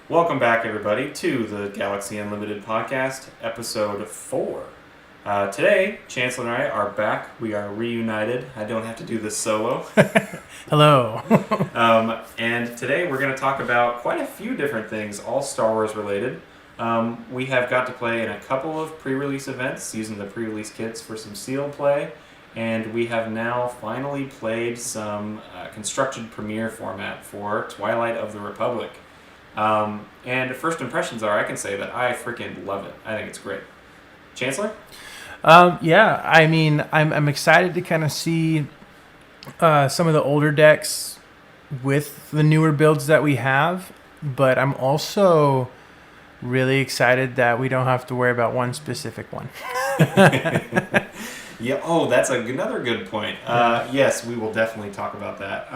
Welcome back, everybody, to the Galaxy Unlimited podcast, episode 4. Today, Chansler and I are back. We are reunited. I don't have to do this solo. Hello. And today we're going to talk about quite a few different things, all Star Wars related. We have got to play in a couple of pre-release events, using the pre-release kits for some sealed play. And we have now finally played some constructed premiere format for Twilight of the Republic. And first impressions are, I can say that I freaking love it. I think it's great. Chancellor? Yeah, I mean, I'm excited to kind of see some of the older decks with the newer builds that we have, but I'm also really excited that we don't have to worry about one specific one. Yeah. Oh, that's another good point. Yes, we will definitely talk about that.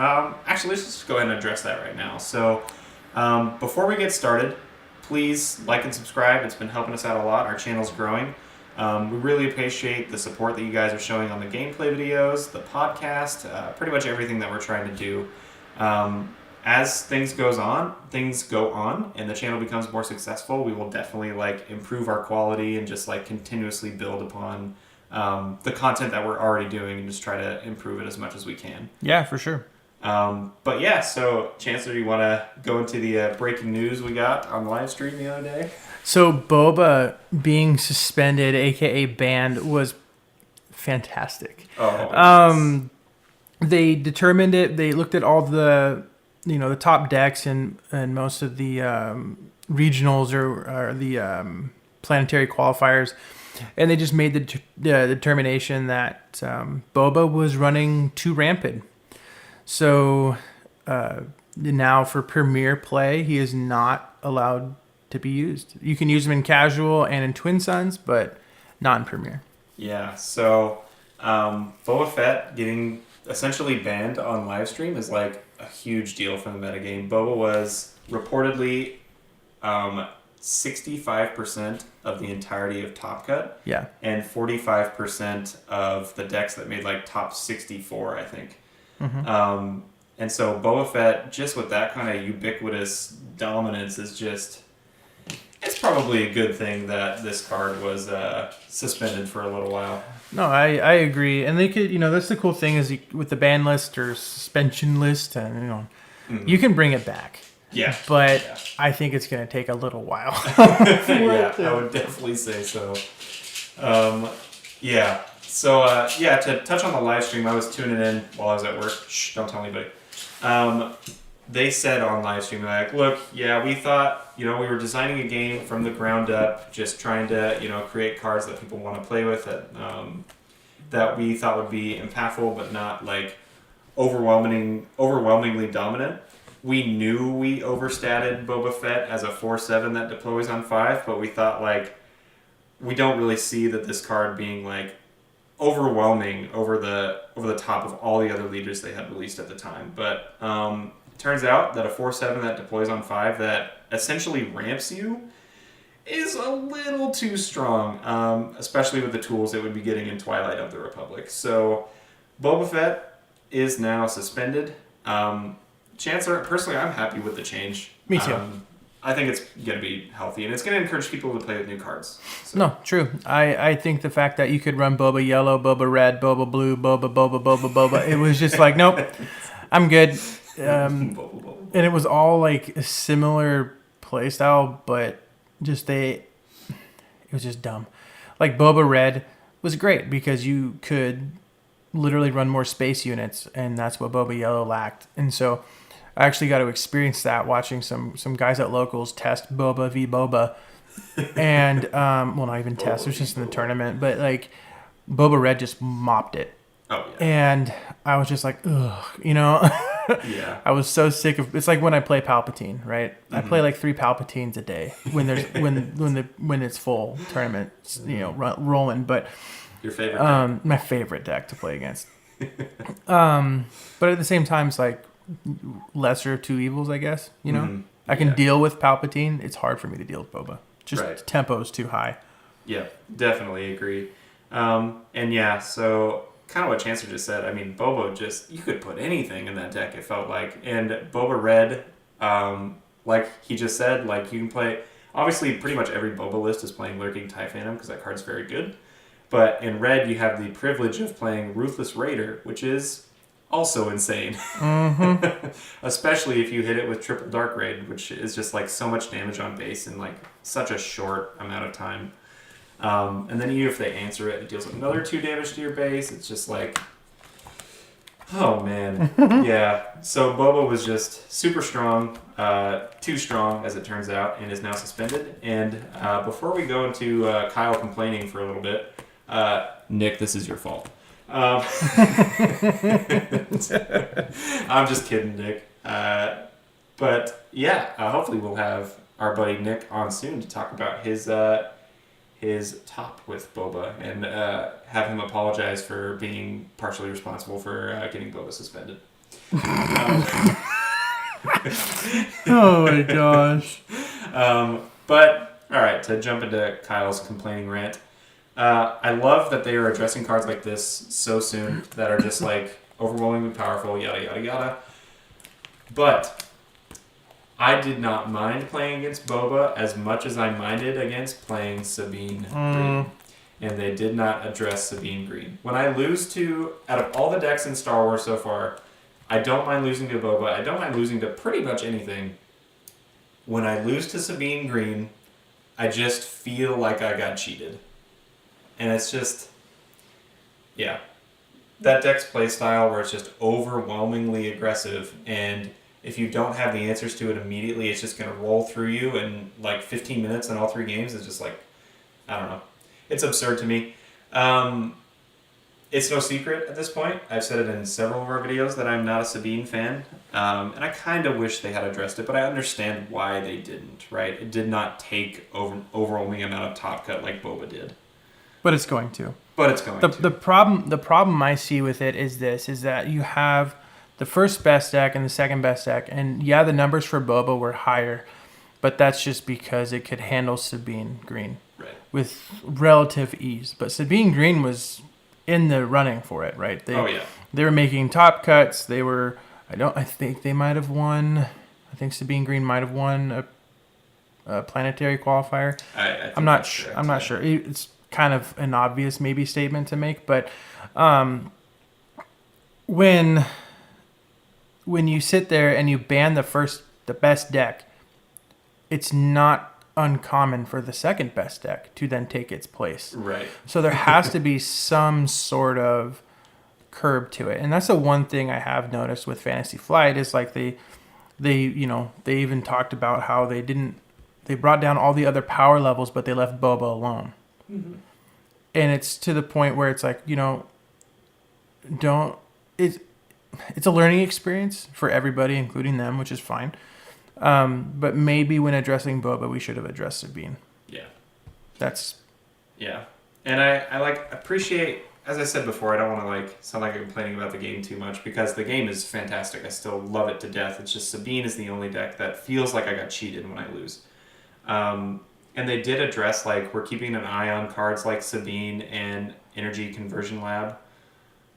Actually, let's just go ahead and address that right now. So, before we get started, please like and subscribe. It's been helping us out a lot. Our channel's growing. We really appreciate the support that you guys are showing on the gameplay videos, the podcast, pretty much everything that we're trying to do. As things go on, and the channel becomes more successful, we will definitely improve our quality and just continuously build upon the content that we're already doing and just try to improve it as much as we can. Yeah, for sure. But yeah, so Chancellor, you want to go into the breaking news we got on live stream the other day? So Boba being suspended, aka banned, was fantastic. Oh. They determined it. They looked at all the top decks and most of the regionals or the planetary qualifiers, and they just made the determination that Boba was running too rampant. So now for Premier play, he is not allowed to be used. You can use him in Casual and in Twin Suns, but not in Premier. Yeah, so Boba Fett getting essentially banned on live stream is a huge deal for the metagame. Boba was reportedly 65% of the entirety of Top Cut. Yeah. And 45% of the decks that made top 64, I think. Mm-hmm. And so Boba Fett, just with that kind of ubiquitous dominance, is just... It's probably a good thing that this card was suspended for a little while. No, I agree. And they could, that's the cool thing is with the ban list or suspension list, and you can bring it back. Yeah. But yeah. I think it's going to take a little while. Yeah, I would definitely say so. Yeah. So, to touch on the live stream, I was tuning in while I was at work. Shh, don't tell anybody. They said on live stream, look, yeah, we thought, we were designing a game from the ground up, just trying to, create cards that people want to play with that we thought would be impactful, but not overwhelmingly dominant. We knew we overstated Boba Fett as a 4/7 that deploys on 5, but we thought we don't really see that this card being overwhelming over the top of all the other leaders they had released at the time. But it turns out that a 4/7 that deploys on 5 that essentially ramps you is a little too strong, especially with the tools it would be getting in Twilight of the Republic. So Boba Fett is now suspended. Chancellor, personally, I'm happy with the change. Me too. I think it's going to be healthy, and it's going to encourage people to play with new cards. So. No, true. I think the fact that you could run Boba Yellow, Boba Red, Boba Blue, Boba, it was just nope, I'm good. And it was all a similar play style, but it was just dumb. Boba Red was great because you could literally run more space units, and that's what Boba Yellow lacked. And so I actually got to experience that watching some guys at locals test Boba v Boba, and not even test. It was just in the tournament, but Boba Red just mopped it. Oh yeah. And I was just ugh, Yeah. I was so sick of. It's like when I play Palpatine, right? Mm-hmm. I play 3 Palpatines a day when there's when it's full tournament, rolling. But your favorite deck? My favorite deck to play against. But at the same time, it's lesser of two evils, I guess. Mm-hmm. I can deal with Palpatine. It's hard for me to deal with Boba. Just right. Tempo's too high. Yeah, definitely agree. And yeah, so kind of what Chancellor just said. I mean, Boba you could put anything in that deck, it felt like. And Boba Red like he just said, like you can play. Obviously, pretty much every Boba list is playing Lurking TIE Phantom because that card's very good. But in red, you have the privilege of playing Ruthless Raider, which is also insane. Mm-hmm. Especially if you hit it with Triple Dark Raid, which is just like so much damage on base in like such a short amount of time. And then even if they answer it, it deals another 2 damage to your base. It's just like, oh man. Yeah. So Boba was just super strong, too strong as it turns out, and is now suspended. And before we go into Kyle complaining for a little bit, Nick, this is your fault. I'm just kidding, Nick. But yeah, hopefully we'll have our buddy Nick on soon to talk about his top with Boba and have him apologize for being partially responsible for getting Boba suspended. Oh my gosh. But all right, to jump into Kyle's complaining rant. I love that they are addressing cards like this so soon that are just like overwhelmingly powerful, yada yada yada. But I did not mind playing against Boba as much as I minded against playing Sabine Green. And they did not address Sabine Green. When I lose to, out of all the decks in Star Wars so far, I don't mind losing to Boba. I don't mind losing to pretty much anything. When I lose to Sabine Green, I just feel like I got cheated. And it's just, yeah. That deck's play style where it's just overwhelmingly aggressive, and if you don't have the answers to it immediately, it's just going to roll through you in like 15 minutes in all 3 games. It's just like, I don't know. It's absurd to me. It's no secret at this point. I've said it in several of our videos that I'm not a Sabine fan. And I kind of wish they had addressed it, but I understand why they didn't, right? It did not take overwhelming amount of top cut like Boba did. But it's going to. The problem I see with it is that you have the first best deck and the second best deck, and yeah, the numbers for Boba were higher, but that's just because it could handle Sabine Green with relative ease. But Sabine Green was in the running for it, right? They were making top cuts. I think they might have won. I think Sabine Green might have won a planetary qualifier. I'm not sure. It's kind of an obvious maybe statement to make, but when you sit there and you ban the best deck, it's not uncommon for the second best deck to then take its place. Right. So there has to be some sort of curb to it, and that's the one thing I have noticed with Fantasy Flight is like they even talked about how they brought down all the other power levels, but they left Boba alone. Mm-hmm. And it's to the point where it's like, it's a learning experience for everybody, including them, which is fine. But maybe when addressing Boba, we should have addressed Sabine. Yeah. Yeah. And I appreciate, as I said before, I don't want to sound like I'm complaining about the game too much because the game is fantastic. I still love it to death. It's just Sabine is the only deck that feels like I got cheated when I lose. And they did address, we're keeping an eye on cards like Sabine and Energy Conversion Lab.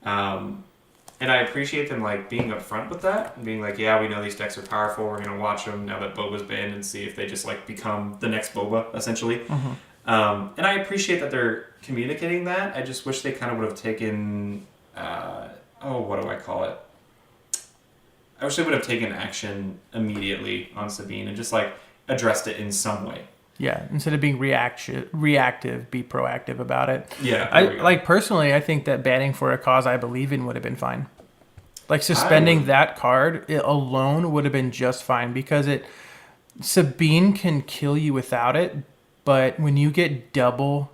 And I appreciate them, being upfront with that and being like, yeah, we know these decks are powerful. We're going to watch them now that Boba's banned and see if they just, become the next Boba, essentially. Mm-hmm. And I appreciate that they're communicating that. I just wish they kind of would have taken, what do I call it? I wish they would have taken action immediately on Sabine and just, addressed it in some way. Yeah, instead of being reactive, be proactive about it. Yeah. Personally, I think that banning for a cause I believe in would have been fine. Suspending that card alone would have been just fine because Sabine can kill you without it, but when you get double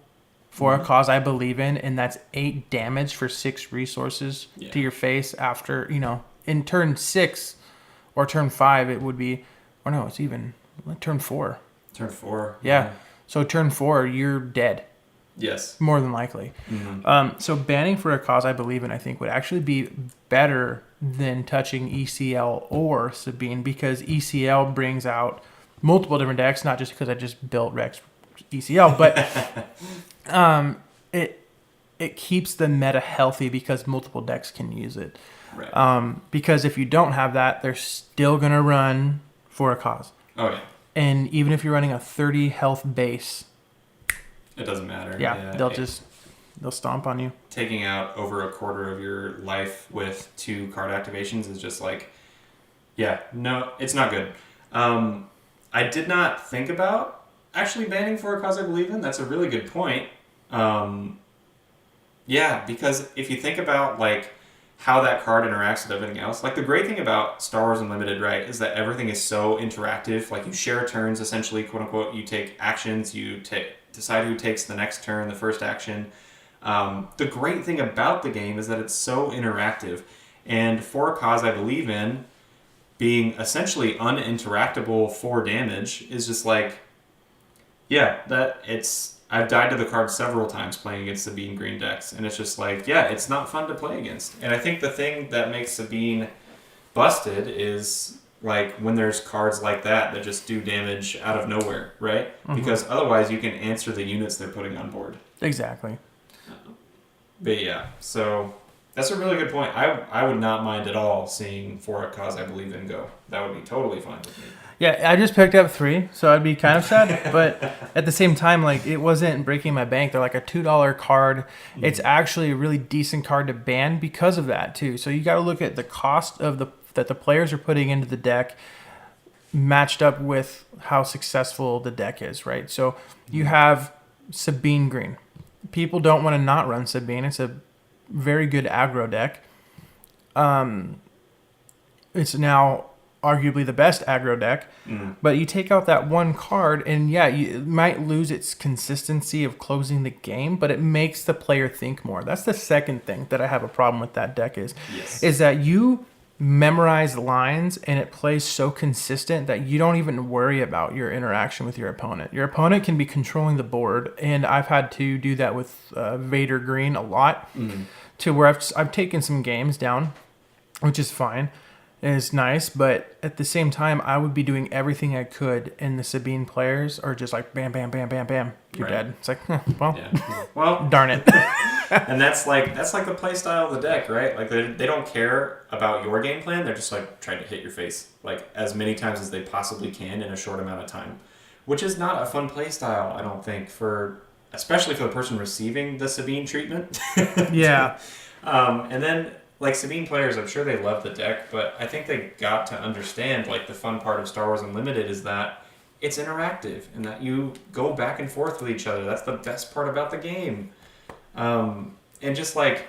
for a cause I believe in, and that's 8 damage for 6 resources to your face after, in turn 6 or turn 5, it would be, or no, it's even turn 4. Turn 4. Yeah. So turn 4, you're dead. Yes. More than likely. Mm-hmm. So banning for a cause I believe in, I think, would actually be better than touching ECL or Sabine because ECL brings out multiple different decks, not just because I just built Rex ECL, but it keeps the meta healthy because multiple decks can use it. Right. Because if you don't have that, they're still going to run for a cause. Oh yeah. And even if you're running a 30 health base, it doesn't matter. Yeah, they'll stomp on you. Taking out over a quarter of your life with 2 card activations is just like, yeah, no, it's not good. I did not think about actually banning For a Cause I Believe in. That's a really good point. Yeah, because if you think about like how that card interacts with everything else, like the great thing about Star Wars Unlimited, right, is that everything is so interactive. Like you share turns, essentially, quote unquote. You take actions. You decide who takes the next turn, the first action. The great thing about the game is that it's so interactive, and For a Cause I Believe in, being essentially uninteractable for damage, is just like, yeah, I've died to the card several times playing against Sabine green decks, and it's just like, yeah, it's not fun to play against. And I think the thing that makes Sabine busted is like when there's cards like that just do damage out of nowhere, right? Mm-hmm. Because otherwise you can answer the units they're putting on board. Exactly. But yeah, so that's a really good point. I would not mind at all seeing For a Cause I Believe in go. That would be totally fine with me. Yeah, I just picked up 3, so I'd be kind of sad. But at the same time, like, it wasn't breaking my bank. They're like a $2 card. Mm-hmm. It's actually a really decent card to ban because of that, too. So you got to look at the cost of that the players are putting into the deck matched up with how successful the deck is, right? So you have Sabine Green. People don't want to not run Sabine. It's a very good aggro deck. It's now arguably the best aggro deck, but you take out that one card and yeah, it might lose its consistency of closing the game, but it makes the player think more. That's the second thing that I have a problem with that deck is that you memorize lines and it plays so consistent that you don't even worry about your interaction with your opponent. Your opponent can be controlling the board, and I've had to do that with Vader Green a lot, to where I've taken some games down, which is fine. It's nice, but at the same time, I would be doing everything I could, and the Sabine players are just like, bam, bam, bam, bam, bam, you're dead. It's like, well, darn it. And that's like the play style of the deck, right? Like they don't care about your game plan. They're just like trying to hit your face like as many times as they possibly can in a short amount of time, which is not a fun play style, I don't think, especially for the person receiving the Sabine treatment. Yeah. And then like Sabine players, I'm sure they love the deck, but I think they got to understand like the fun part of Star Wars Unlimited is that it's interactive and that you go back and forth with each other. That's the best part about the game. And just like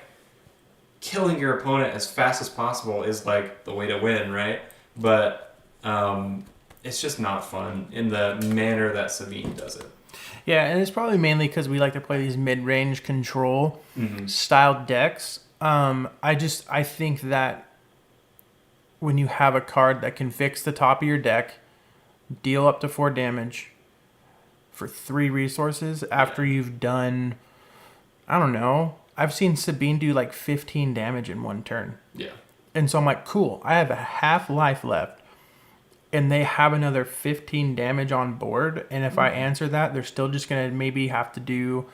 killing your opponent as fast as possible is like the way to win, right? But it's just not fun in the manner that Sabine does it. Yeah, and it's probably mainly because we like to play these mid-range control style decks. I think that when you have a card that can fix the top of your deck, deal up to 4 damage for 3 resources after you've done, I don't know, I've seen Sabine do like 15 damage in one turn. Yeah. And so I'm like, cool, I have a half life left, and they have another 15 damage on board, and if I answer that, they're still just going to maybe have to do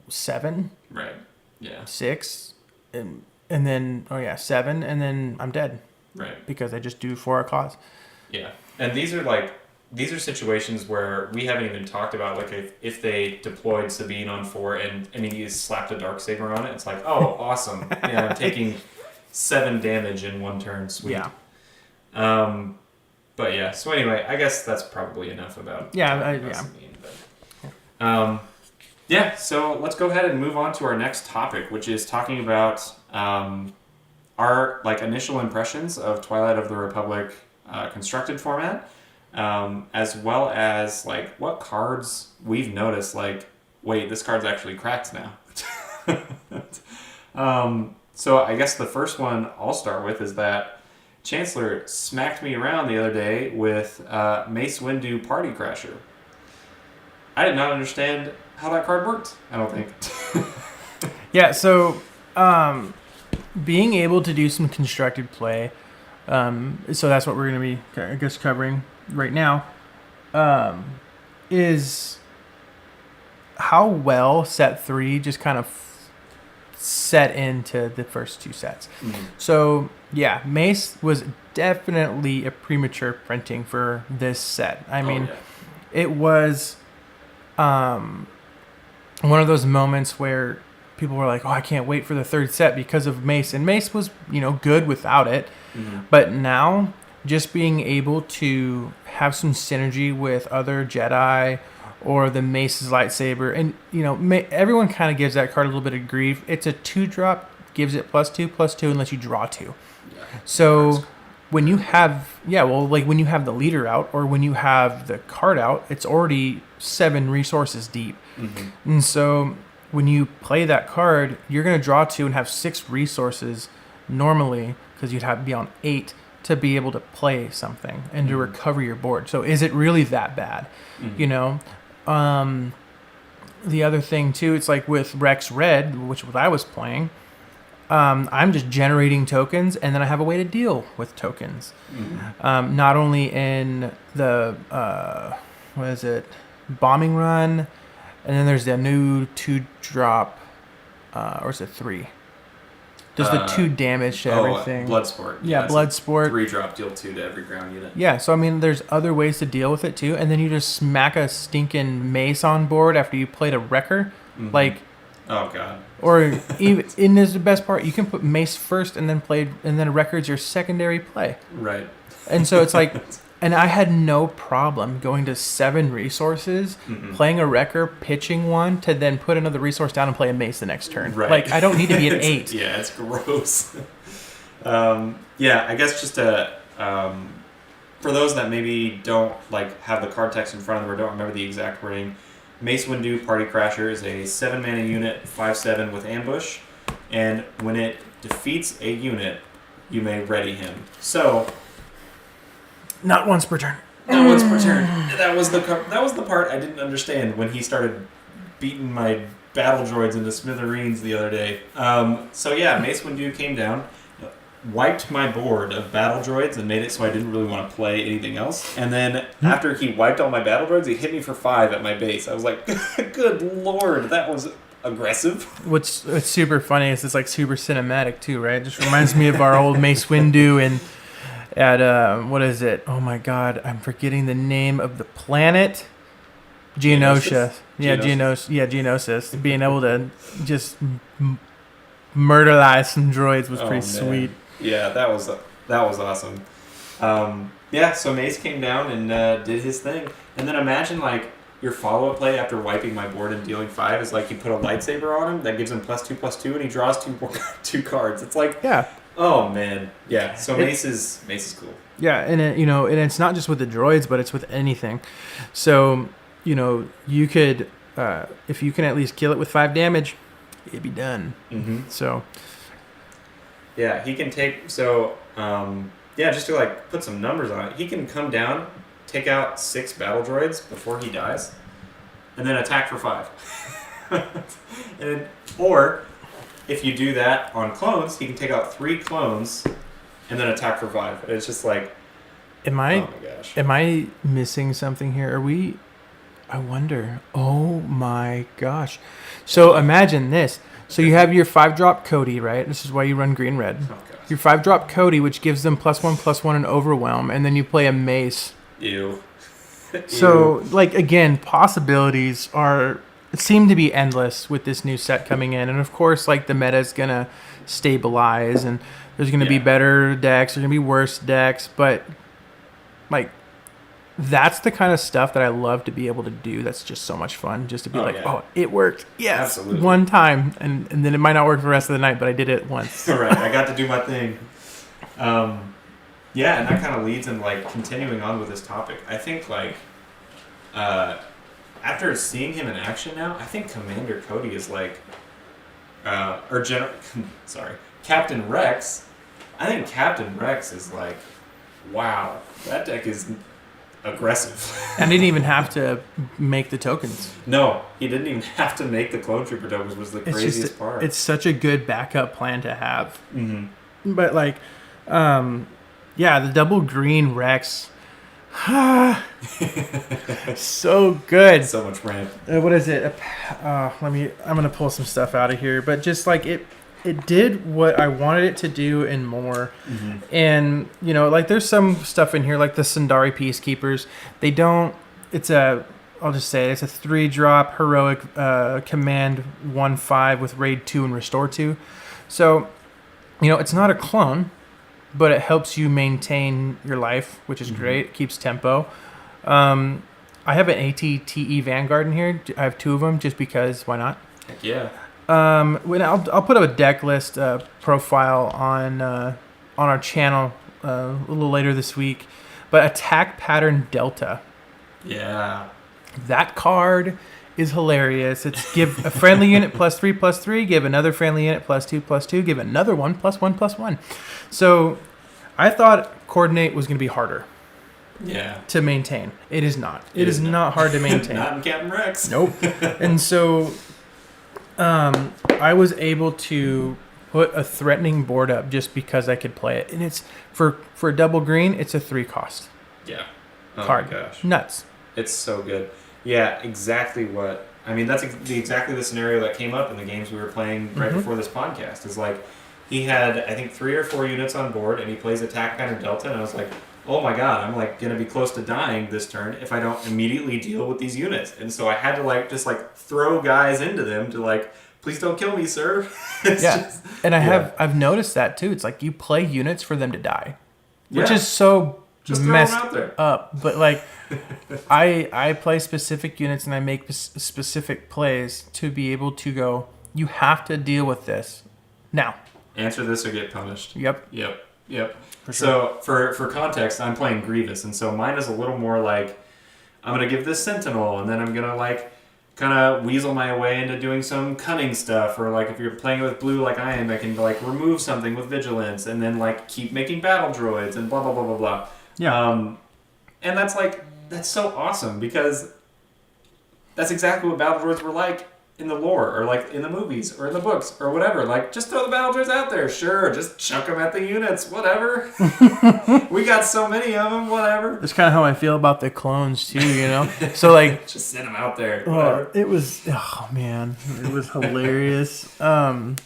7. Right. Yeah. 6, and then 7, and then I'm dead. Right. Because I just do For a Cause. Yeah, and these are situations where we haven't even talked about like if they deployed Sabine on 4 and you slapped a Darksaber on it. It's like, oh, awesome! Yeah, I'm taking 7 damage in one turn. Sweet. Yeah. But yeah. So anyway, I guess that's probably enough about Sabine. But, yeah, so let's go ahead and move on to our next topic, which is talking about our like initial impressions of Twilight of the Republic constructed format, as well as like what cards we've noticed. Like, wait, this card's actually cracked now. So I guess the first one I'll start with is that Chancellor smacked me around the other day with Mace Windu Party Crasher. I did not understand how that card worked, I don't think. Yeah, so being able to do some constructed play, so that's what we're going to be, I guess, covering right now, is how well set 3 just kind of set into the first two sets. Mm-hmm. So yeah, Mace was definitely a premature printing for this set. I mean, it was one of those moments where people were like, oh, I can't wait for the third set because of Mace. And Mace was, good without it. Mm-hmm. But now, just being able to have some synergy with other Jedi or the Mace's lightsaber, and, everyone kind of gives that card a little bit of grief. It's a 2-drop, gives it +2/+2 unless you draw 2. Yeah. So when you have, when you have the leader out or when you have the card out, it's already 7 resources deep. Mm-hmm. And so when you play that card, you're going to draw 2 and have 6 resources normally, because you'd have to be on 8 to be able to play something and to recover your board. So is it really that bad? Mm-hmm. The other thing too, it's like with Rex Red, which what I was playing, I'm just generating tokens, and then I have a way to deal with tokens. Mm-hmm. Not only in the bombing run, and then there's the new 2-drop, or is it 3? Does the 2 damage to everything? Bloodsport. Yeah, Bloodsport. 3-drop, deal 2 to every ground unit. Yeah, so I mean, there's other ways to deal with it too, and then you just smack a stinking Mace on board after you played a Wrecker, Mm-hmm. Oh god. Or even, and this is the best part, you can put Mace first and then a Wrecker's your secondary play. Right. And so it's like, and I had no problem going to 7 resources, playing a Wrecker, pitching one, to then put another resource down and play a Mace the next turn. Right. Like, I don't need to be at 8. Yeah, it's gross. I guess just to, for those that maybe don't have the card text in front of them or don't remember the exact wording, Mace Windu Party Crasher is a 7-mana unit, 5/7 with ambush, and when it defeats a unit, you may ready him. So, not once per turn. not once per turn. That was the part I didn't understand when he started beating my battle droids into smithereens the other day. Mace Windu came down, wiped my board of battle droids and made it so I didn't really want to play anything else. And then after he wiped all my battle droids, he hit me for 5 at my base. I was like, good lord, that was aggressive. What's super funny is it's like super cinematic too, right? It just reminds me of our old Mace Windu and at what is it? Oh my god, I'm forgetting the name of the planet. Geonosis. Yeah, Geonosis. Being able to just murderize some droids was pretty sweet. Yeah, that was awesome. So Mace came down and did his thing. And then imagine your follow-up play after wiping my board and dealing 5 is you put a lightsaber on him that gives him +2/+2 and he draws 2 cards. It's oh man, yeah. So Mace is cool. Yeah, and and it's not just with the droids, but it's with anything. So you could if you can at least kill it with 5 damage, it'd be done. Mm-hmm. So. Yeah, he can take just to put some numbers on it. He can come down, take out 6 battle droids before he dies, and then attack for 5. Or if you do that on clones, he can take out 3 clones and then attack for 5. It's just oh my gosh. Am I missing something here? I wonder. Oh my gosh. So imagine this. So you have your 5-drop Cody, right? This is why you run green red. Oh, your 5-drop Cody, which gives them +1/+1 and overwhelm, and then you play a Mace. Ew. So again, possibilities seem to be endless with this new set coming in, and of course the meta is gonna stabilize, and there's gonna be better decks, there's gonna be worse decks, but that's the kind of stuff that I love to be able to do. That's just so much fun, just to be it worked. Yes, absolutely. One time, and then it might not work for the rest of the night, but I did it once. Right, I got to do my thing. And that kind of leads in continuing on with this topic. I think after seeing him in action now, I think Commander Cody is Captain Rex. I think Captain Rex is wow, that deck is aggressive. I didn't even have to make the tokens. No, he didn't even have to make the Clone Trooper tokens, was the craziest part. It's such a good backup plan to have. Mm-hmm. But the double green Rex So good. So much ramp. What is it? I'm gonna pull some stuff out of here, but just like it did what I wanted it to do and more. Mm-hmm. And like there's some stuff in here like the Sundari Peacekeepers. They don't. I'll just say it's a 3-drop heroic command 1/5 with raid 2 and restore 2. So it's not a clone, but it helps you maintain your life, which is great. It keeps tempo. I have an ATTE Vanguard in here. I have 2 of them just because. Why not? Heck yeah. I'll put up a deck list profile on our channel a little later this week. But Attack Pattern Delta. Yeah. That card is hilarious. It's give a friendly unit +3/+3, give another friendly unit +2/+2, give another one +1/+1. So I thought Coordinate was going to be harder. Yeah. To maintain. It is not. It is not hard to maintain. Not in Captain Rex. Nope. And so I was able to put a threatening board up just because I could play it. And it's for a double green, it's a 3 cost. Yeah. Oh card. my gosh. Nuts. It's so good. Yeah, exactly what... I mean, that's exactly the scenario that came up in the games we were playing right before this podcast. Is like, he had, I think, 3 or 4 units on board, and he plays Attack Pattern Delta, and I was like, oh my god, I'm like going to be close to dying this turn if I don't immediately deal with these units. And so I had to just throw guys into them to please don't kill me, sir. I've noticed that too. It's like you play units for them to die, which is so just messed throw them out there. up. But I play specific units and I make specific plays to be able to go, you have to deal with this now. Answer this or get punished. Yep. For sure. So for context, I'm playing Grievous, and so mine is a little more like, I'm gonna give this Sentinel, and then I'm gonna kind of weasel my way into doing some cunning stuff, or if you're playing with blue like I am, I can remove something with Vigilance, and then keep making battle droids and blah blah blah blah blah. Yeah. And that's so awesome because that's exactly what battle droids were like in the lore, or in the movies, or in the books, or whatever. Just throw the battle droids out there. Sure, just chuck them at the units. Whatever. We got so many of them. Whatever. That's kind of how I feel about the clones too. So just send them out there. Well, it was. Oh man, it was hilarious. But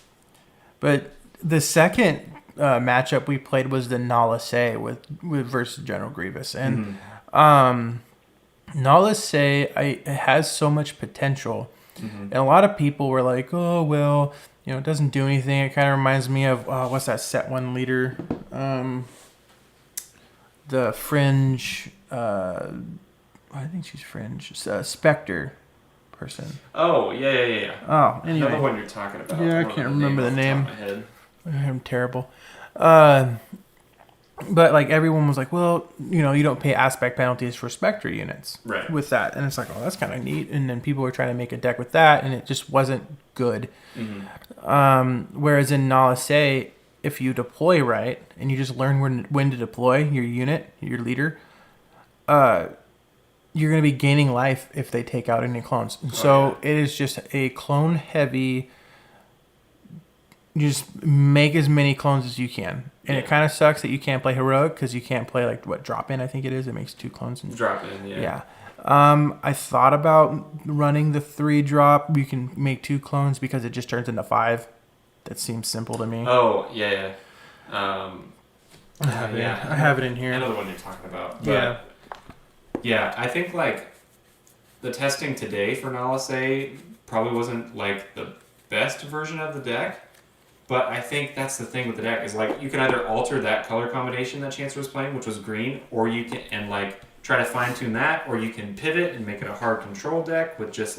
the second matchup we played was the Nala Se with versus General Grievous, and Nala Se it has so much potential. And a lot of people were like, oh, well, it doesn't do anything. It kind of reminds me of, what's that set 1 leader? The Fringe, I think she's Fringe. Spectre person. Oh, yeah. Oh, anyway. Another one you're talking about. Yeah, I can't remember the name. I'm terrible. But everyone was like, well, you don't pay aspect penalties for Spectre units with that. And it's like, oh, that's kind of neat. And then people were trying to make a deck with that, and it just wasn't good. Whereas in Nala Se, if you deploy right, and you just learn when to deploy your unit, your leader, you're going to be gaining life if they take out any clones. So it is just a clone-heavy... You just make as many clones as you can. And it kind of sucks that you can't play heroic because you can't play drop in, I think it is. It makes 2 clones. Drop in, yeah. I thought about running the 3-drop. You can make 2 clones because it just turns into 5. That seems simple to me. Oh, yeah. I have it in here. I know the one you're talking about. But yeah, I think the testing today for Nala Se probably wasn't the best version of the deck. But I think that's the thing with the deck is you can either alter that color combination that Chancellor was playing, which was green, or you can try to fine tune that, or you can pivot and make it a hard control deck with just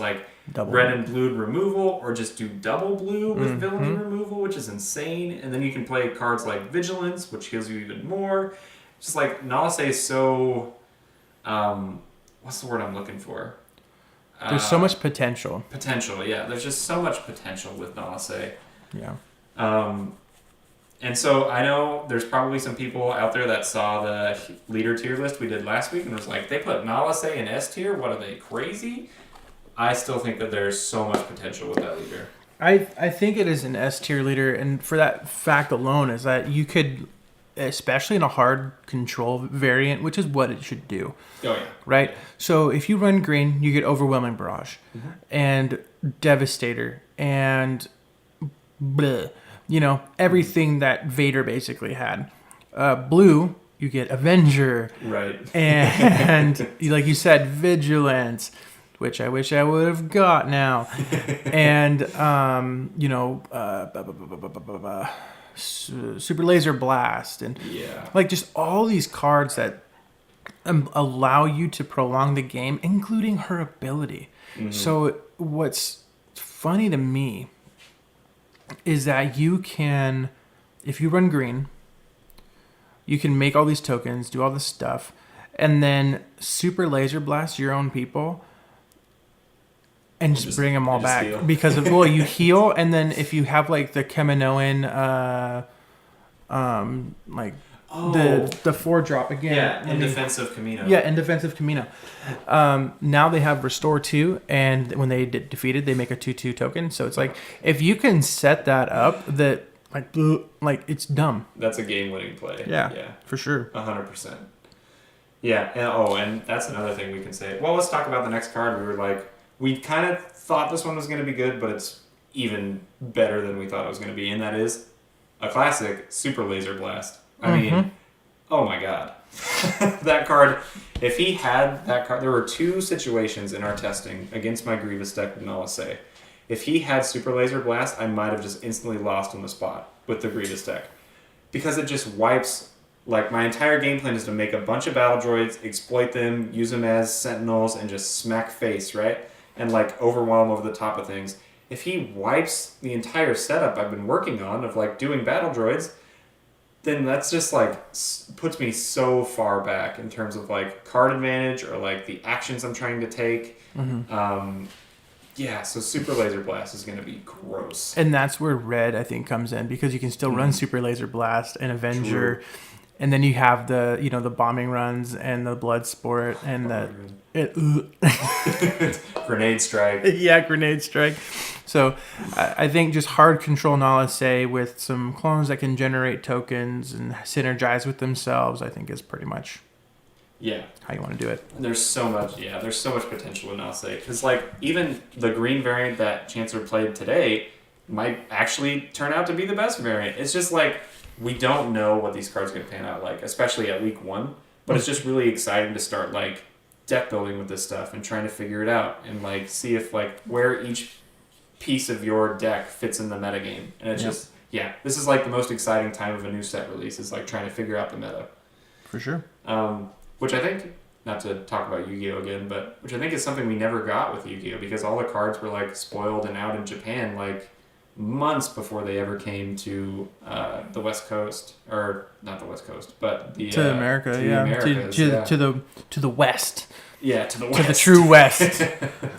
double red and blue removal, or just do double blue with villainy removal, which is insane. And then you can play cards like Vigilance, which heals you even more. Just Nala Se is so, what's the word I'm looking for? There's so much potential. Potential, yeah. There's just so much potential with Nala Se. Yeah. And so I know there's probably some people out there that saw the leader tier list we did last week and was like, they put Nala Se in S tier? What are they, crazy? I still think that there's so much potential with that leader. I think it is an S tier leader, and for that fact alone is that you could especially in a hard control variant, which is what it should do. Oh, yeah. Right? So if you run green, you get Overwhelming Barrage and Devastator and bleh, everything that Vader basically had. Blue, you get Avenger. Right. And like you said, Vigilance, which I wish I would have got now. And, Super Laser Blast. And like just all these cards that allow you to prolong the game, including her ability. So what's funny to me is that you can, if you run green, you can make all these tokens, do all this stuff, and then Super Laser Blast your own people and just bring them all back. Heal. Because of, you heal, and then if you have like the Kaminoan, the 4-drop again. Yeah, in defense of Camino. Yeah, in defense of Camino. Now they have Restore 2, and when they get defeated, they make a 2/2 token. So it's like, if you can set that up, that like it's dumb. That's a game-winning play. Yeah, for sure. 100%. Yeah, and that's another thing we can say. Well, let's talk about the next card. We kind of thought this one was going to be good, but it's even better than we thought it was going to be, and that is a classic Super Laser Blast. I mean, oh my god. That card, if he had that card, there were 2 situations in our testing against my Grievous deck with Nalase. If he had Super Laser Blast, I might have just instantly lost on the spot with the Grievous deck. Because it just wipes, like, my entire game plan is to make a bunch of battle droids, exploit them, use them as sentinels, and just smack face, right? And, like, overwhelm over the top of things. If he wipes the entire setup I've been working on of, like, doing battle droids, then that's just, like, puts me so far back in terms of, like, card advantage or, like, the actions I'm trying to take. So Super Laser Blast is going to be gross. And that's where red, I think, comes in, because you can still run Super Laser Blast and Avenger. True. And then you have the, the bombing runs and the blood sport and Grenade Strike. Yeah, Grenade Strike. So I think just hard control Nalase with some clones that can generate tokens and synergize with themselves, I think is pretty much how you want to do it. There's so much potential in Nalase. Because, like, even the green variant that Chancellor played today might actually turn out to be the best variant. It's just like, we don't know what these cards are going to pan out like, especially at week 1. But it's just really exciting to start, like, deck building with this stuff and trying to figure it out and, like, see if, like, where each piece of your deck fits in the metagame. And it's just, this is, like, the most exciting time of a new set release, is, like, trying to figure out the meta. For sure. Which I think, not to talk about Yu-Gi-Oh! Again, but which I think is something we never got with Yu-Gi-Oh! Because all the cards were, like, spoiled and out in Japan, like, months before they ever came to the West Coast, or not the West Coast, but the to America, to the Americas, to the West. Yeah, to the West. To the true West.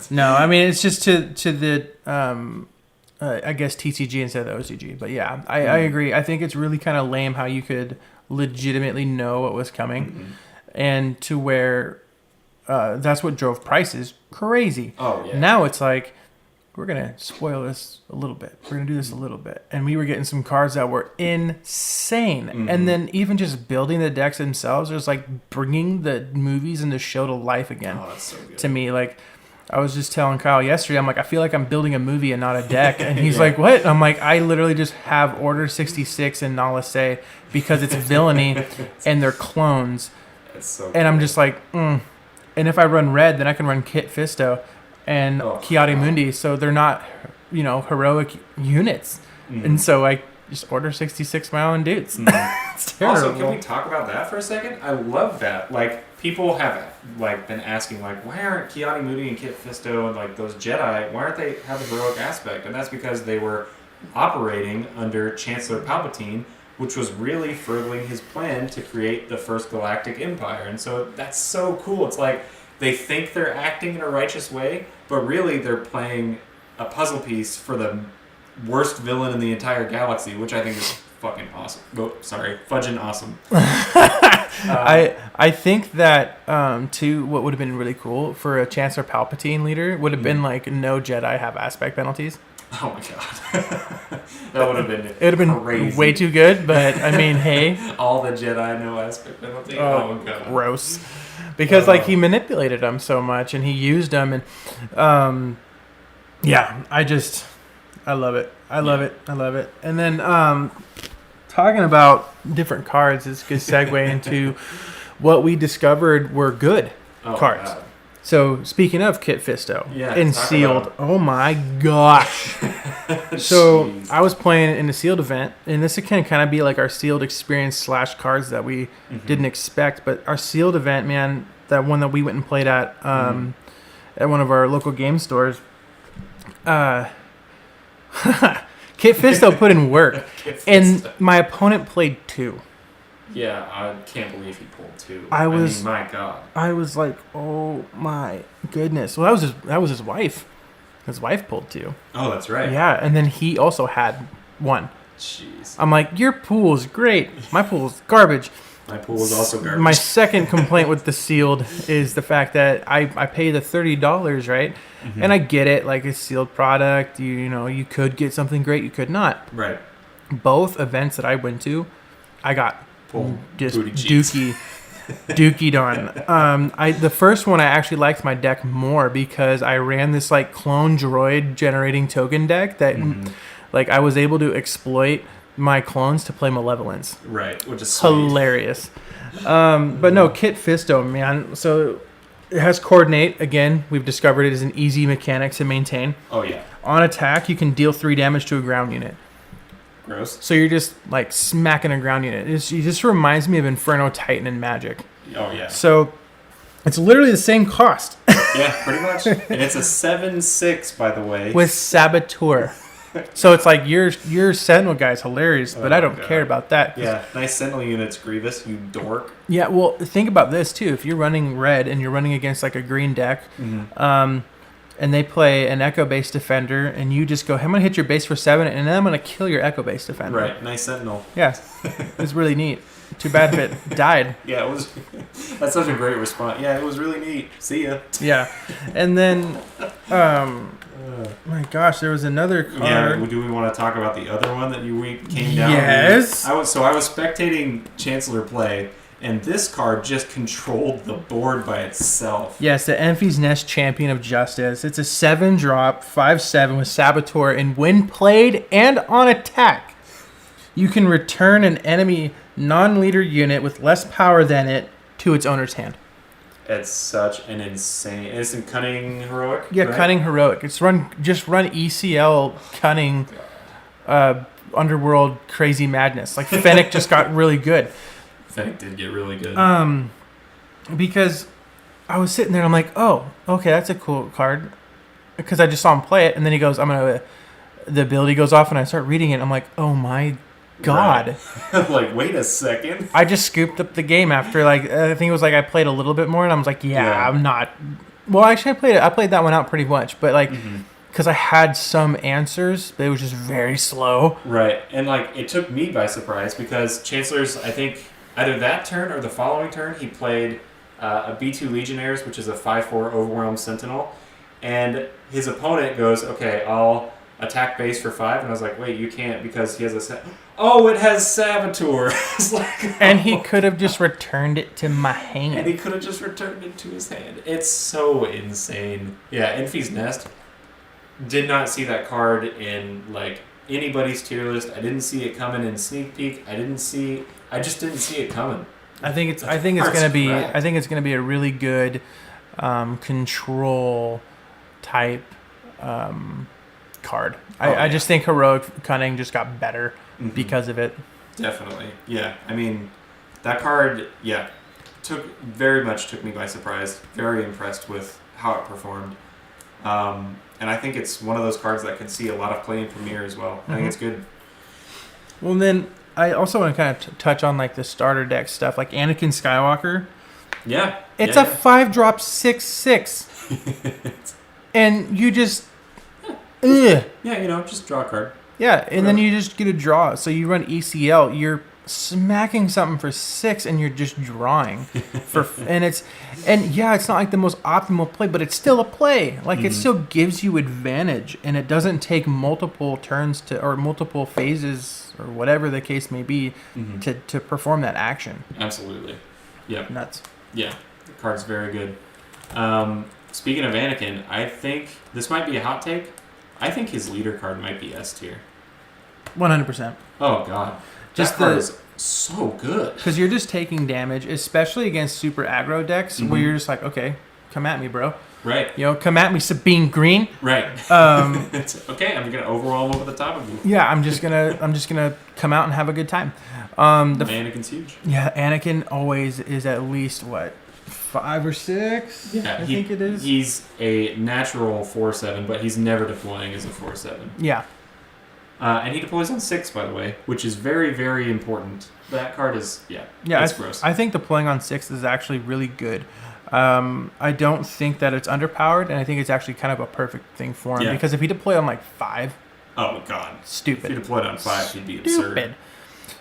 No, I mean, it's just to the I guess TCG instead of the OCG. But yeah, I agree. I think it's really kind of lame how you could legitimately know what was coming, and to where that's what drove prices crazy. Oh yeah. Now it's like, we're going to spoil this a little bit. We're going to do this a little bit. And we were getting some cards that were insane. And then even just building the decks themselves, was like bringing the movies and the show to life again. Oh, that's so good. To me, like, I was just telling Kyle yesterday, I'm like, I feel like I'm building a movie and not a deck. And he's like, what? I'm like, I literally just have Order 66 and Nalase because it's villainy and they're clones. That's so and cool. I'm just like, And if I run red, then I can run Kit Fisto and Kiadi Mundi, so they're not, heroic units. And so I just Order 66 my own dudes. It's terrible. Also, can we talk about that for a second? I love that. Like, people have, like, been asking, like, why aren't Kiadi Mundi and Kit Fisto and, like, those Jedi, why aren't they have the heroic aspect? And that's because they were operating under Chancellor Palpatine, which was really furthering his plan to create the first galactic empire. And so that's so cool. It's like, they think they're acting in a righteous way, but really they're playing a puzzle piece for the worst villain in the entire galaxy, which I think is fucking awesome. Oh, sorry, fudging awesome. I think that, too, what would have been really cool for a Chancellor Palpatine leader would have been, like, no Jedi have aspect penalties. Oh my god. That would have been It would have been crazy. way too good, but I mean, hey. All the Jedi no aspect penalty. Oh god. Gross. Because like he manipulated them so much and he used them and yeah, I love it. I love it. And then talking about different cards is a good segue into what we discovered were good cards. God. So speaking of Kit Fisto and talk sealed, about oh my gosh. So Jeez. I was playing in the sealed event, and this can kind of be like our sealed experience / cards that we didn't expect. But our sealed event, man, that one that we went and played at one of our local game stores, Kit Fisto put in work, and my opponent played 2. Yeah, I can't believe he pulled 2. I mean, was- my god. I was like, oh my goodness. Well, that was his wife. His wife pulled 2. Oh, that's right. Yeah, and then he also had 1. Jeez. I'm like, your pool's great. My pool's garbage. My pool was also garbage. My second complaint with the sealed is the fact that I pay the $30, right? And I get it, like a sealed product. You know, you could get something great, you could not. Right. Both events that I went to, I got Pull just booty cheeks. dookied on. The first one I actually liked my deck more because I ran this like clone droid generating token deck that like I was able to exploit my clones to play Malevolence. Right, which is sweet. Hilarious. But no, Kit Fisto, man. So it has coordinate. Again, we've discovered it is an easy mechanic to maintain. Oh yeah. On attack, you can deal 3 damage to a ground unit. Gross. So you're just like smacking a ground unit. It just reminds me of Inferno Titan and Magic. Oh yeah. So it's literally the same cost Yeah, pretty much. And it's a 7/6, by the way. with Saboteur. So it's like your Sentinel guy's hilarious, but I don't God. care about that. Yeah, nice Sentinel units, Grievous, you dork. Yeah, well, think about this too. If you're running red and you're running against like a green deck, and they play an Echo-based defender, and you just go, I'm going to hit your base for 7, and then I'm going to kill your Echo-based defender. Right, nice Sentinel. Yeah, it was really neat. Too bad if it died. Yeah, it was. That's such a great response. Yeah, it was really neat. See ya. Yeah, and then, my gosh, there was another card. Yeah, do we want to talk about the other one that we came down? Yes. I was spectating Chancellor play, and this card just controlled the board by itself. Yes, the Enfys Nest Champion of Justice. It's a 7-drop, 5/7 with Saboteur, and when played and on attack, you can return an enemy non-leader unit with less power than it to its owner's hand. It's such an insane. It's in Cunning Heroic. Yeah, right? Cunning Heroic. It's run ECL Cunning Underworld Crazy Madness. Like Fennec just got really good. Fennec did get really good. Because I was sitting there and I'm like, oh, okay, that's a cool card. Because I just saw him play it, and then he goes, the ability goes off, and I start reading it, and I'm like, oh my God. Right. Like, wait a second. I just scooped up the game after, like, I think it was like I played a little bit more, and I was like, Yeah. I'm not. Well, actually, I played that one out pretty much, but like, because I had some answers, but it was just very slow. Right, and like it took me by surprise because Chancellor's, I think, either that turn or the following turn, he played a B2 Legionnaires, which is a 5/4 Overwhelmed Sentinel, and his opponent goes, okay, I'll attack base for 5, and I was like, wait, you can't because he has it has Saboteur. It's like, And he could have just returned it to my hand. and he could have just returned it to his hand. It's so insane. Yeah, Enfys Nest. Did not see that card in like anybody's tier list. I didn't see it coming in sneak peek. I just didn't see it coming. I think it's gonna be a really good control type card. I just think Heroic Cunning just got better because of it. Definitely. Yeah. I mean, that card, very much took me by surprise. Very impressed with how it performed. And I think it's one of those cards that can see a lot of play in Premiere as well. I think it's good. Well, then I also want to kind of touch on like the starter deck stuff, like Anakin Skywalker. Yeah. It's a 5-drop 6/6, and you just, Yeah, just draw a card. yeah, and then you just get a draw. So you run ECL. Your smacking something for 6 and you're just drawing and yeah, it's not like the most optimal play, but it's still a play. Like it still gives you advantage, and it doesn't take multiple turns or multiple phases or whatever the case may be to perform that action. Absolutely. Yep. Nuts. Yeah. The card's very good. Speaking of Anakin, I think this might be a hot take. I think his leader card might be S tier. 100%. Oh god. Just that card is so good. Because you're just taking damage, especially against super aggro decks, where you're just like, okay, come at me, bro. Right. You know, come at me, Sabine Green. Right. It's okay. I'm gonna overwhelm over the top of you. Yeah, I'm just gonna come out and have a good time. Anakin's huge. Yeah, Anakin always is at least 5 or 6. Yeah, I think it is. He's a natural 4/7, but he's never deploying as a 4/7. Yeah. And he deploys on 6, by the way, which is very, very important. That card is, it's gross. I think deploying on 6 is actually really good. I don't think that it's underpowered, and I think it's actually kind of a perfect thing for him, because if he deployed on 5... Oh, God. Stupid. If he deployed on 5, he'd be absurd.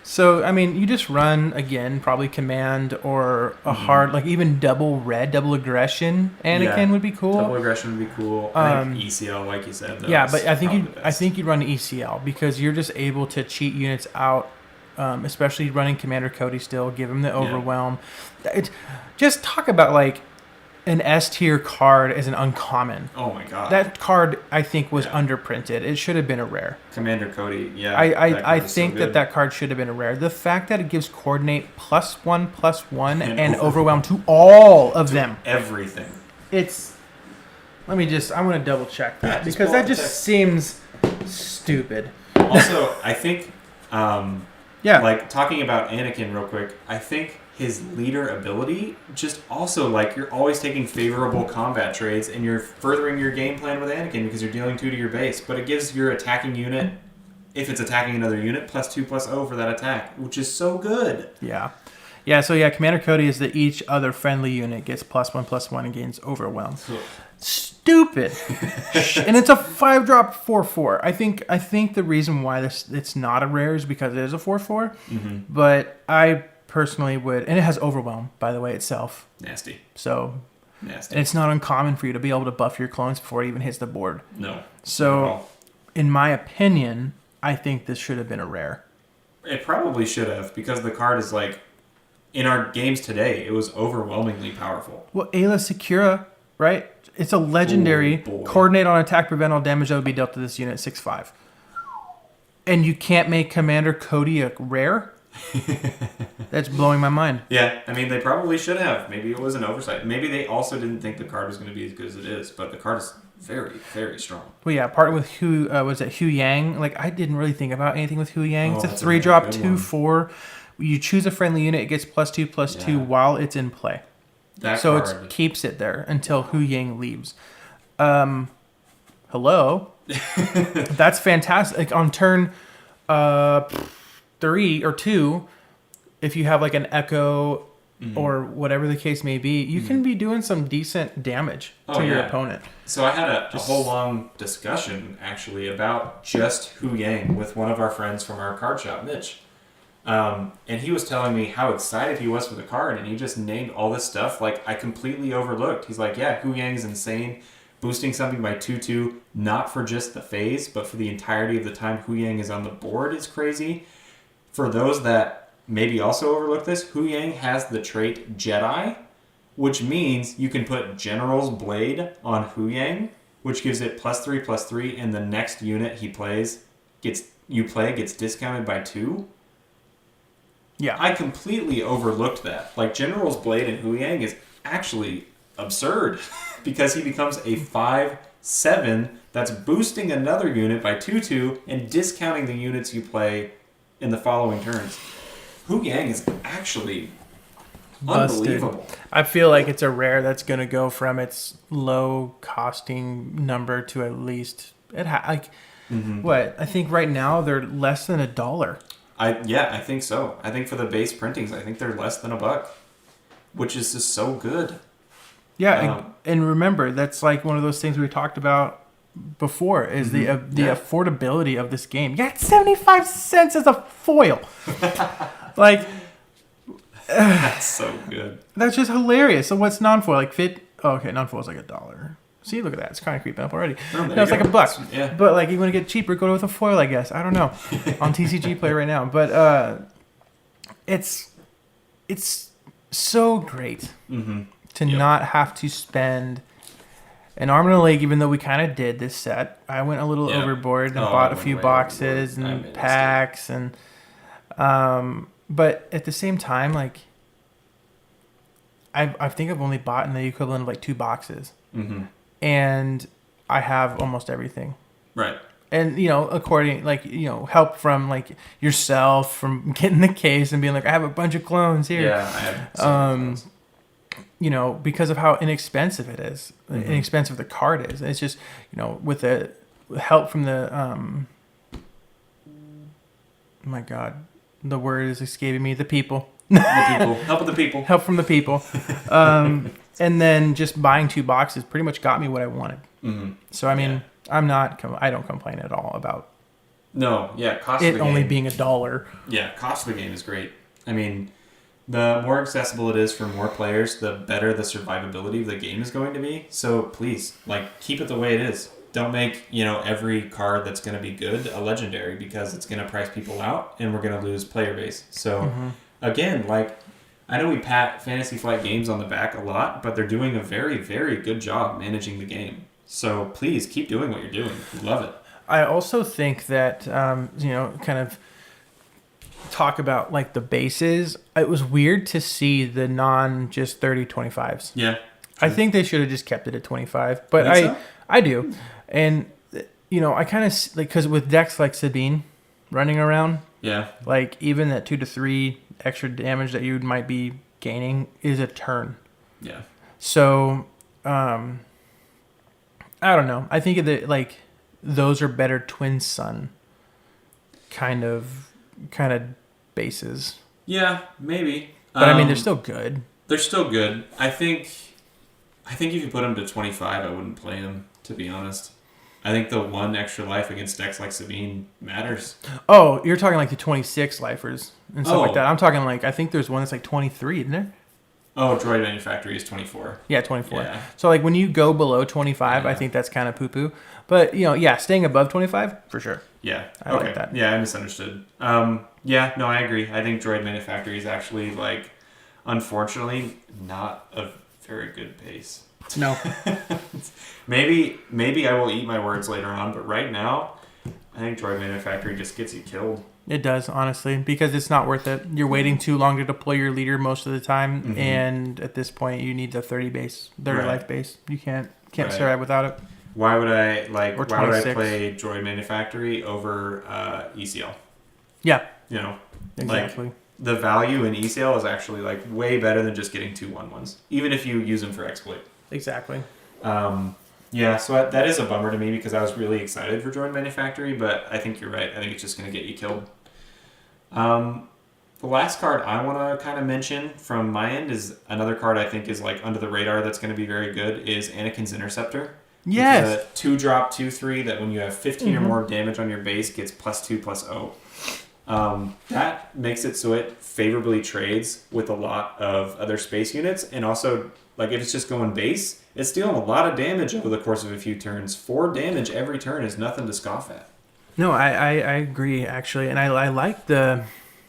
So, I mean, you just run, again, probably command or a hard, even double red, double aggression Anakin would be cool. Double aggression would be cool. I think ECL, like you said, though. Yeah, but I think you'd run ECL because you're just able to cheat units out, especially running Commander Cody still, give him the overwhelm. Just talk about, an S tier card as an uncommon. Oh my god. That card, I think, was underprinted. It should have been a rare. Commander Cody, I think that card should have been a rare. The fact that it gives coordinate +1/+1 and overwhelm to all of them. Everything. It's... I want to double check that because that just seems stupid. Also, I think, talking about Anakin real quick, I think his leader ability just also, you're always taking favorable combat trades and you're furthering your game plan with Anakin because you're dealing 2 to your base. But it gives your attacking unit, if it's attacking another unit, +2/+0 for that attack, which is so good. Yeah. Yeah, so Commander Cody is that each other friendly unit gets +1/+1 and gains overwhelm. Stupid. And it's a 5-drop 4/4. I think the reason why it's not a rare is because it is a 4/4. But I personally would, and it has overwhelm, by the way, itself. Nasty. So, nasty. And it's not uncommon for you to be able to buff your clones before it even hits the board. No. So, in my opinion, I think this should have been a rare. It probably should have, because the card is in our games today, it was overwhelmingly powerful. Well, Ayla Secura, right? It's a legendary coordinate on attack, prevent all damage that would be dealt to this unit 6/5. And you can't make Commander Cody a rare? That's blowing my mind. Yeah, I mean, they probably should have. Maybe it was an oversight. Maybe they also didn't think the card was going to be as good as it is, but the card is very, very strong. Well, yeah, partnered with Hu Yang. I didn't really think about anything with Hu Yang. It's a 3-drop 2/4. You choose a friendly unit, it gets +2/+2 while it's in play. It keeps it there until Hu Yang leaves. Hello? That's fantastic. On turn 3 or 2, if you have an Echo or whatever the case may be, you can be doing some decent damage to your opponent. So I had a whole long discussion, actually, about just Hu Yang with one of our friends from our card shop, Mitch. And he was telling me how excited he was for the card, and he just named all this stuff I completely overlooked. He's like, yeah, Hu Yang is insane. Boosting something by 2/2, not for just the phase, but for the entirety of the time Hu Yang is on the board is crazy. For those that maybe also overlook this, Hu Yang has the trait Jedi, which means you can put General's Blade on Hu Yang, which gives it +3/+3, and the next unit he plays gets discounted by 2. Yeah. I completely overlooked that. General's Blade in Hu Yang is actually absurd because he becomes a 5/7 that's boosting another unit by 2/2 and discounting the units you play in the following turns. Hu Yang is actually unbelievable. I feel like it's a rare that's going to go from its low costing number to at least what? I think right now they're less than $1. I think so. I think for the base printings, I think they're less than $1, which is just so good. Yeah, and remember, that's one of those things we talked about before is the affordability of this game. Yeah, it's 75 cents as a foil. Like, that's so good. That's just hilarious. So what's non-foil? Like okay, non-foil is like $1. See, look at that. It's kind of creeping up already. No, it's like $1. Yeah. But like, you want to get cheaper, go with a foil, I guess. I don't know. On TCG Play right now, but it's so great to not have to spend an arm and a leg, even though we kind of did this set. I went a little overboard and bought a few boxes and packs and but at the same time, like I think I've only bought in the equivalent of like 2 boxes, and I have almost everything. Right. And help from like yourself from getting the case and being like, I have a bunch of clones here. Yeah, I have clones. Because of how inexpensive it is, inexpensive the card is. It's just, with the help from the, oh my God, the word is escaping me, the people. Help with the people. Help from the people. And then just buying 2 boxes pretty much got me what I wanted. So, I mean, I don't complain at all about cost it of the only game. being $1. Yeah, cost of the game is great. I mean, the more accessible it is for more players, the better the survivability of the game is going to be. So please, keep it the way it is. Don't make, every card that's going to be good a legendary, because it's going to price people out and we're going to lose player base. So again, I know we pat Fantasy Flight Games on the back a lot, but they're doing a very, very good job managing the game. So please keep doing what you're doing. We love it. I also think that, kind of talk about like the bases. It was weird to see the just 30-25s. Yeah. True. I think they should have just kept it at 25, but I do. And, I kind of because with decks like Sabine running around, like even that 2 to 3 extra damage that you might be gaining is a turn. Yeah. So, I don't know. I think that those are better Twin Sun kind of bases. Yeah, maybe. But I mean, they're still good. They're still good. I think if you put them to 25, I wouldn't play them, to be honest. I think the 1 extra life against decks like Sabine matters. Oh, you're talking like the 26 lifers and stuff like that. I'm talking I think there's one that's like 23, isn't there? Oh, Droid Manufactory is 24. Yeah, 24. Yeah. So when you go below 25, I think that's kind of poo-poo. But, staying above 25, for sure. Yeah. I like that. Yeah, I misunderstood. I agree. I think Droid Manufactory is actually, unfortunately, not a very good pace. No. Maybe I will eat my words later on, but right now, I think Droid Manufactory just gets you killed. It does, honestly, because it's not worth it. You're waiting too long to deploy your leader most of the time, and at this point, you need the 30 life base. You can't survive without it. Why would I Why would I 26. play Droid Manufactory over ECL? Yeah. Exactly. The value in ECL is actually way better than just getting 2 1/1s, even if you use them for exploit. Exactly. So that is a bummer to me because I was really excited for Droid Manufactory, but I think you're right. I think it's just going to get you killed. The last card I want to kind of mention from my end is another card I think is under the radar that's going to be very good is Anakin's Interceptor. Yes. It's a 2-drop 2/3 that when you have 15 or more damage on your base gets +2/+0. That makes it so it favorably trades with a lot of other space units, and also if it's just going base, it's dealing a lot of damage over the course of a few turns. 4 damage every turn is nothing to scoff at. No, I agree actually, and I like the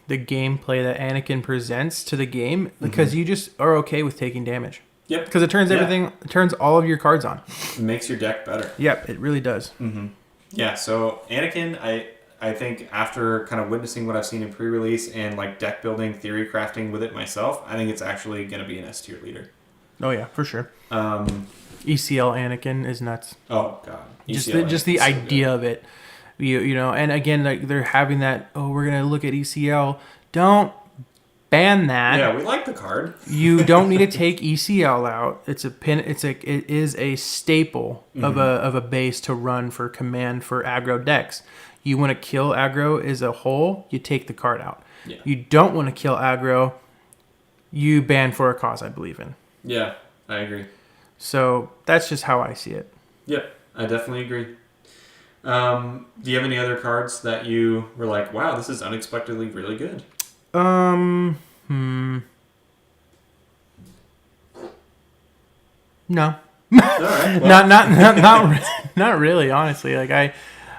gameplay that Anakin presents to the game because you just are okay with taking damage. Yep. Because it turns everything, it turns all of your cards on. It makes your deck better. Yep, it really does. Yeah. So Anakin, I think after kind of witnessing what I've seen in pre-release and deck building, theory crafting with it myself, I think it's actually going to be an S tier leader. Oh yeah, for sure. ECL Anakin is nuts. Oh god, just the idea of it, and again they're having that. Oh, we're gonna look at ECL. Don't ban that. Yeah, we like the card. You don't need to take ECL out. It is a staple of a base to run for command for aggro decks. You want to kill aggro as a whole, you take the card out. Yeah. You don't want to kill aggro, you ban for a cause I believe in. Yeah, I agree. So that's just how I see it. Yep, I definitely agree. Do you have any other cards that you were like, wow, this is unexpectedly really good? No. All right. Well. Not really. Honestly, like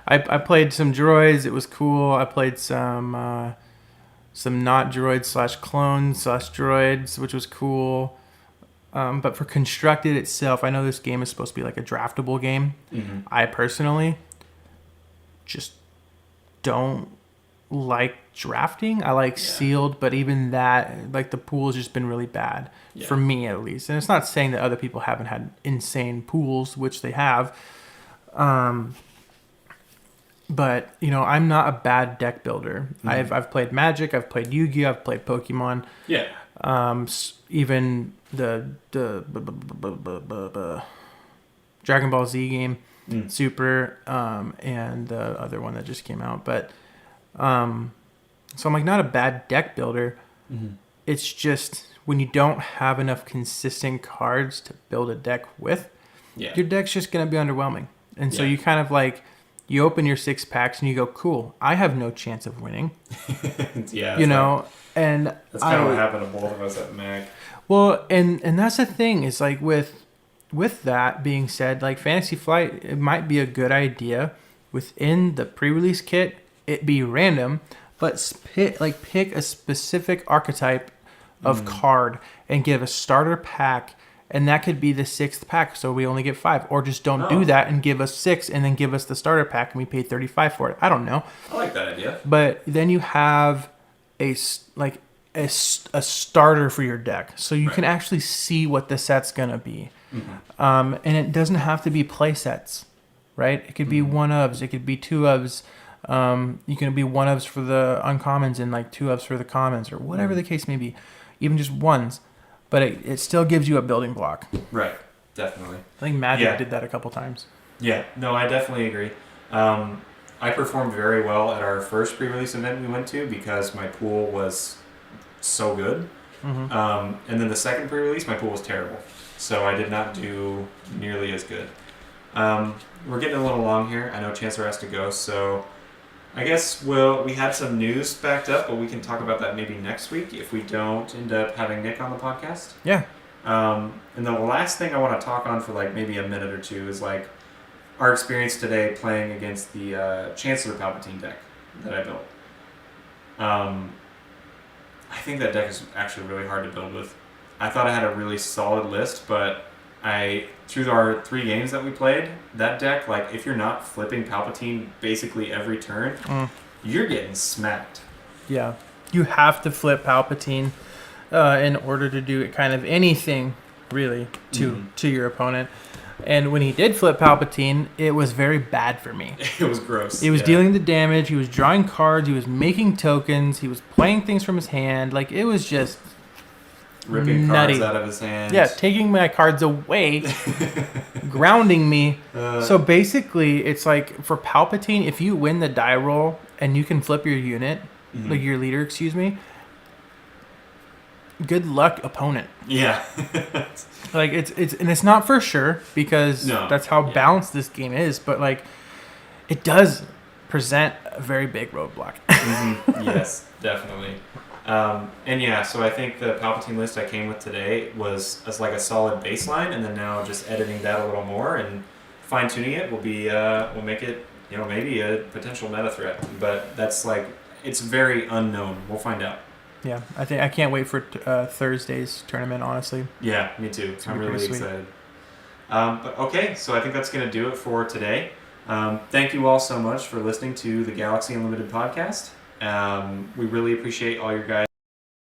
I played some droids. It was cool. I played some not droids / clones / droids, which was cool. But for constructed itself, I know this game is supposed to be like a draftable game. Mm-hmm. I personally just don't like drafting. I like sealed, but even that, like the pool has just been really bad for me at least. And it's not saying that other people haven't had insane pools, which they have. But I'm not a bad deck builder. Mm-hmm. I've played Magic, I've played Yu-Gi-Oh, I've played Pokemon. Yeah. Even the Dragon Ball Z game, Super, and the other one that just came out. But so I'm like not a bad deck builder. Mm-hmm. It's just when you don't have enough consistent cards to build a deck with, your deck's just gonna be underwhelming. And so you kind of like you open your 6 packs and you go, cool, I have no chance of winning. And that's kind of what happened to both of us at Mac. Well, and that's the thing is like with that being said, like Fantasy Flight, it might be a good idea within the pre-release kit. It be random, but pick a specific archetype of card and give a starter pack, and that could be the 6th pack. So we only get 5, or just don't do that and give us 6, and then give us the starter pack, and we pay $35 for it. I don't know. I like that idea. But then you have a starter for your deck, so you can actually see what the set's gonna be. Mm-hmm. And it doesn't have to be play sets, right? It could be one-ofs, it could be two-ofs. You can be one-ofs for the uncommons and like two-ofs for the commons, or whatever the case may be, even just ones. But it still gives you a building block. Right, definitely. I think Magic did that a couple times. Yeah, no, I definitely agree. I performed very well at our first pre-release event we went to because my pool was so good. Mm-hmm. And then the second pre-release, my pool was terrible. So I did not do nearly as good. We're getting a little long here. I know Chansler has to go, so I guess we had some news backed up, but we can talk about that maybe next week if we don't end up having Nick on the podcast. Yeah. And the last thing I want to talk on for like maybe a minute or two is like our experience today playing against the Chancellor Palpatine deck that I built. I think that deck is actually really hard to build with. I thought I had a really solid list, but through our 3 games that we played, that deck, like if you're not flipping Palpatine basically every turn, you're getting smacked. Yeah, you have to flip Palpatine in order to do kind of anything really to your opponent. And when he did flip Palpatine, it was very bad for me. It was gross. He was dealing the damage. He was drawing cards. He was making tokens. He was playing things from his hand. Like, it was just ripping nutty. Cards out of his hands. Yeah, taking my cards away, grounding me. So basically, it's like for Palpatine, if you win the die roll and you can flip your unit, like your leader, excuse me, good luck, opponent. Yeah. Like it's not for sure because that's how balanced this game is, but like it does present a very big roadblock. Yes, definitely. So I think the Palpatine list I came with today was as like a solid baseline, and then now just editing that a little more and fine tuning it will make it maybe a potential meta threat. But that's like it's very unknown. We'll find out. Yeah, I can't wait for Thursday's tournament, honestly. Yeah, me too. I'm really excited. But okay, so I think that's going to do it for today. Thank you all so much for listening to the Galaxy Unlimited podcast. We really appreciate all your guys.